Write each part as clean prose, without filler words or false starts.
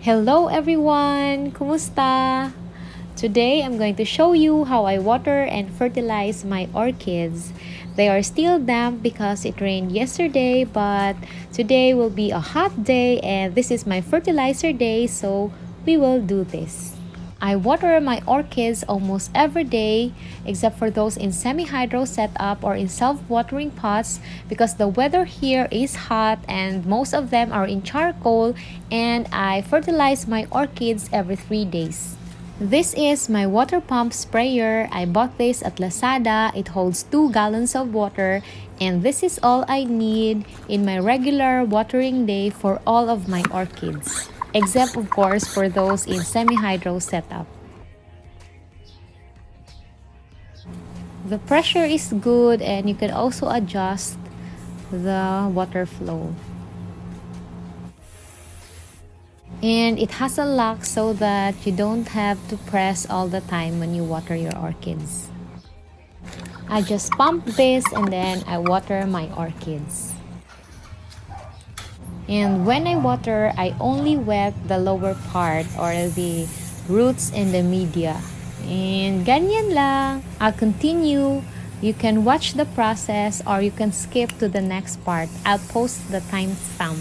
Hello everyone! Kumusta? Today I'm going to show you how I water and fertilize my orchids. They are still damp because it rained yesterday, but today will be a hot day and this is my fertilizer day, so we will do this. I water my orchids almost every day except for those in semi-hydro setup or in self-watering pots because the weather here is hot and most of them are in charcoal, and I fertilize my orchids every 3 days. This is my water pump sprayer. I bought this at Lazada. It holds 2 gallons of water and this is all I need in my regular watering day for all of my orchids, except of course for those in semi-hydro setup. The pressure is good and you can also adjust the water flow. And it has a lock so that you don't have to press all the time when you water your orchids. I just pump this and then I water my orchids. And when I water, I only wet the lower part or the roots and the media. And ganyan lang. I'll continue. You can watch the process or you can skip to the next part. I'll post the timestamp.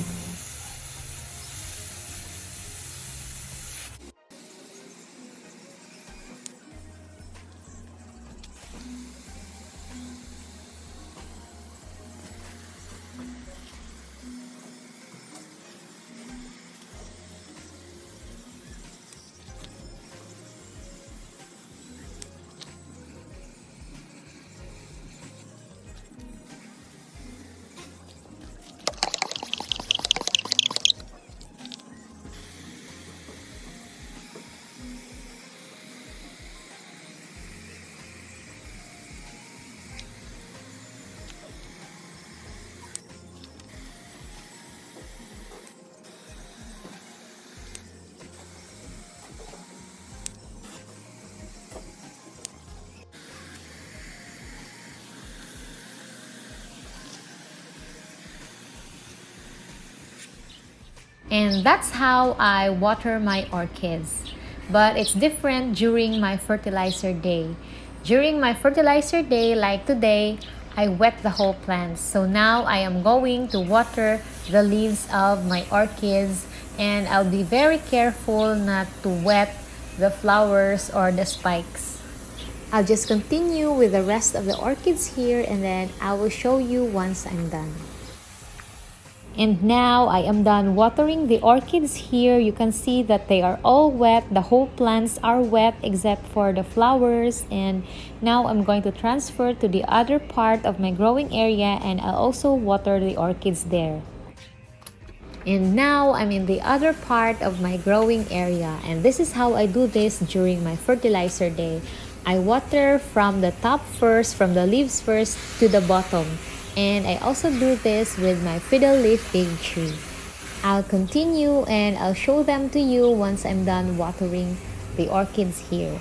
And that's how I water my orchids. But it's different during my fertilizer day. During my fertilizer day, like today, I wet the whole plants. So now I am going to water the leaves of my orchids, and I'll be very careful not to wet the flowers or the spikes. I'll just continue with the rest of the orchids here and then I will show you once I'm done. And now I am done watering the orchids here. You can see that they are all wet. The whole plants are wet except for the flowers. And now I'm going to transfer to the other part of my growing area and I'll also water the orchids there. And now I'm in the other part of my growing area, and this is how I do this during my fertilizer day. I water from the top first, from the leaves first to the bottom. And I also do this with my fiddle leaf fig tree. I'll continue and I'll show them to you once I'm done watering the orchids here.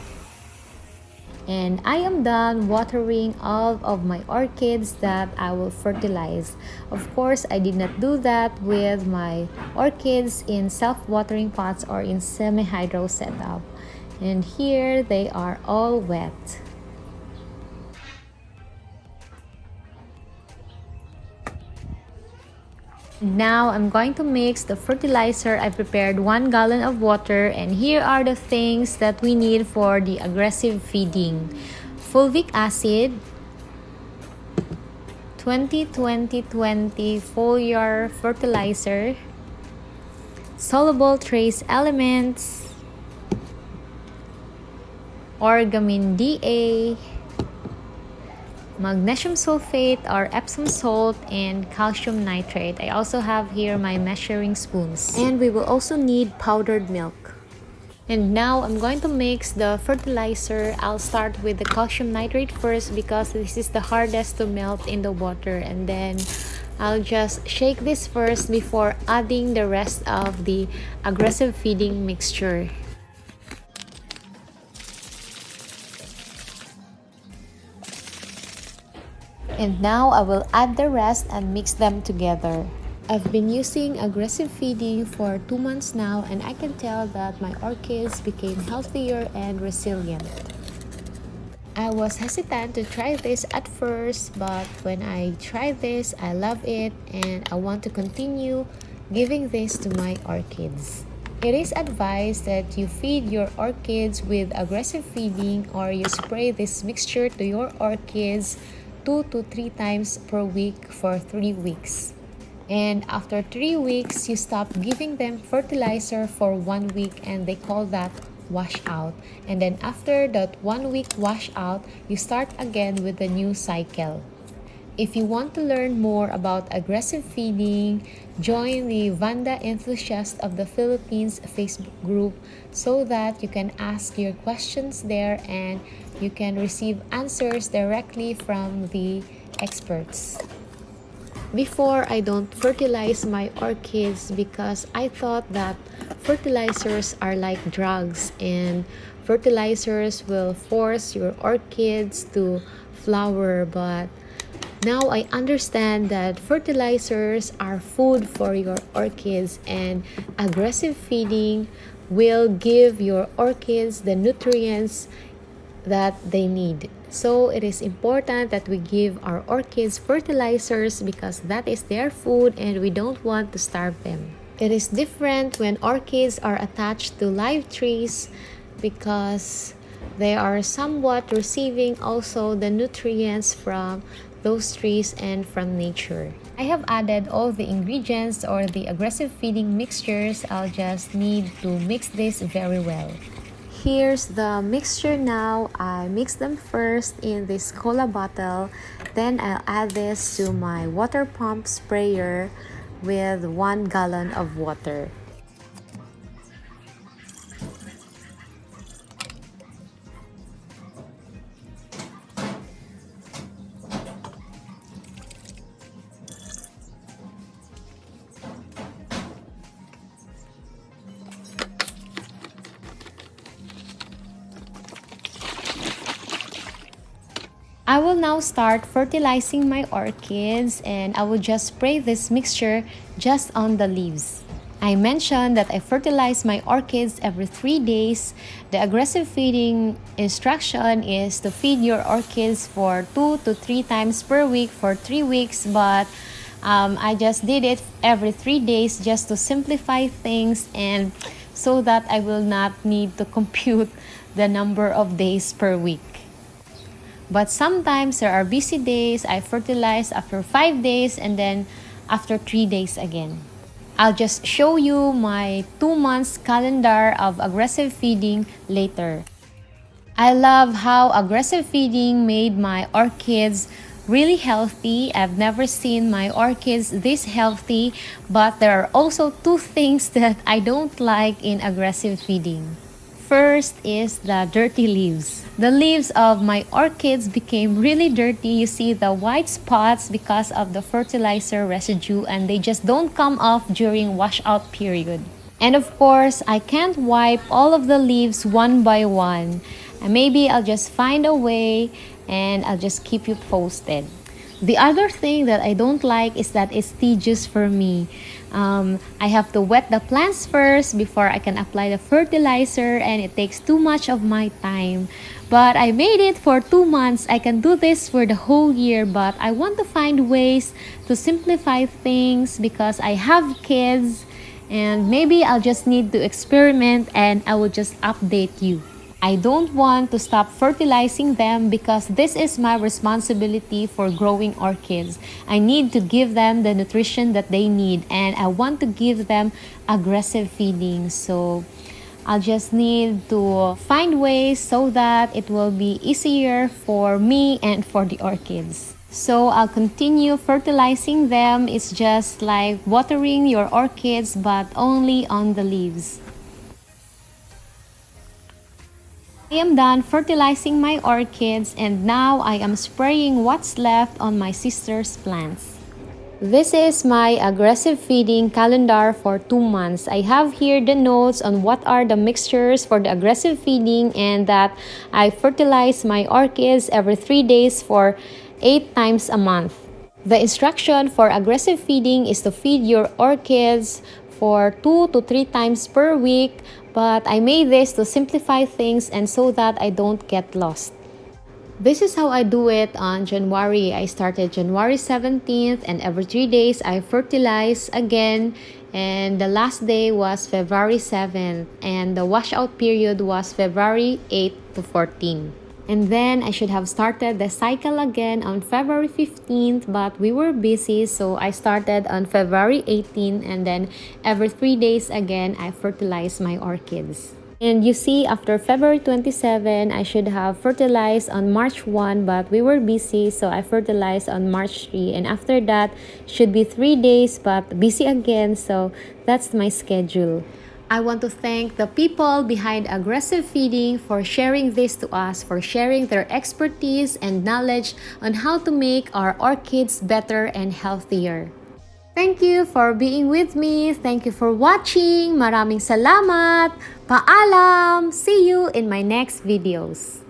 And I am done watering all of my orchids that I will fertilize. Of course, I did not do that with my orchids in self-watering pots or in semi-hydro setup. And here they are all wet. Now I'm going to mix the fertilizer. I prepared 1 gallon of water, and here are the things that we need for the aggressive feeding. Fulvic acid, 20-20-20 foliar fertilizer, soluble trace elements, orgamin DA, magnesium sulfate or Epsom salt, and calcium nitrate. I also have here my measuring spoons. And we will also need powdered milk. And now I'm going to mix the fertilizer. I'll start with the calcium nitrate first because this is the hardest to melt in the water. And then I'll just shake this first before adding the rest of the aggressive feeding mixture. And now I will add the rest and mix them together. I've been using aggressive feeding for 2 months now, and I can tell that my orchids became healthier and resilient. I was hesitant to try this at first, but when I tried this, I love it and I want to continue giving this to my orchids. It is advised that you feed your orchids with aggressive feeding, or you spray this mixture to your orchids 2 to 3 times per week for 3 weeks. And after 3 weeks, you stop giving them fertilizer for 1 week, and they call that wash out. And then after that 1 week wash out, you start again with the new cycle. If you want to learn more about aggressive feeding, join the Vanda Enthusiast of the Philippines Facebook group so that you can ask your questions there and you can receive answers directly from the experts. Before, I don't fertilize my orchids because I thought that fertilizers are like drugs, and fertilizers will force your orchids to flower. But now I understand that fertilizers are food for your orchids, and aggressive feeding will give your orchids the nutrients that they need. So it is important that we give our orchids fertilizers because that is their food and we don't want to starve them. It is different when orchids are attached to live trees because they are somewhat receiving also the nutrients from those trees and from nature. I have added all the ingredients or the aggressive feeding mixtures. I'll just need to mix this very well. Here's the mixture now. I mix them first in this cola bottle. Then I'll add this to my water pump sprayer with 1 gallon of water. I will now start fertilizing my orchids, and I will just spray this mixture just on the leaves. I mentioned that I fertilize my orchids every 3 days. The aggressive feeding instruction is to feed your orchids for 2 to 3 times per week for 3 weeks, but I just did it every 3 days just to simplify things and so that I will not need to compute the number of days per week. But sometimes there are busy days. I fertilize after 5 days and then after 3 days again. I'll just show you my 2 months calendar of aggressive feeding later. I love how aggressive feeding made my orchids really healthy. I've never seen my orchids this healthy, but there are also 2 things that I don't like in aggressive feeding. First is the dirty leaves. The leaves of my orchids became really dirty. You see the white spots because of the fertilizer residue, and they just don't come off during washout period. And of course, I can't wipe all of the leaves one by one. And maybe I'll just find a way and I'll just keep you posted. The other thing that I don't like is that it's tedious for me. I have to wet the plants first before I can apply the fertilizer, and it takes too much of my time. But I made it for 2 months. I can do this for the whole year, but I want to find ways to simplify things because I have kids, and maybe I'll just need to experiment and I will just update you. I don't want to stop fertilizing them because this is my responsibility for growing orchids. I need to give them the nutrition that they need, and I want to give them aggressive feeding. So I'll just need to find ways so that it will be easier for me and for the orchids. So I'll continue fertilizing them. It's just like watering your orchids, but only on the leaves. I am done fertilizing my orchids, and now I am spraying what's left on my sister's plants. This is my aggressive feeding calendar for 2 months. I have here the notes on what are the mixtures for the aggressive feeding, and that I fertilize my orchids every 3 days for 8 times a month. The instruction for aggressive feeding is to feed your orchids for 2 to 3 times per week, but I made this to simplify things and so that I don't get lost. This is how I do it on January. I started January 17th and every 3 days I fertilize again, and the last day was February 7th and the washout period was February 8th to 14th. And then I should have started the cycle again on February 15th, but we were busy, so I started on February 18th, and then every 3 days again I fertilize my orchids. And you see, after February 27, I should have fertilized on March 1, but we were busy, so I fertilized on March 3. And after that, should be 3 days, but busy again, so that's my schedule. I want to thank the people behind aggressive feeding for sharing this to us, for sharing their expertise and knowledge on how to make our orchids better and healthier. Thank you for being with me. Thank you for watching. Maraming salamat. Paalam. See you in my next videos.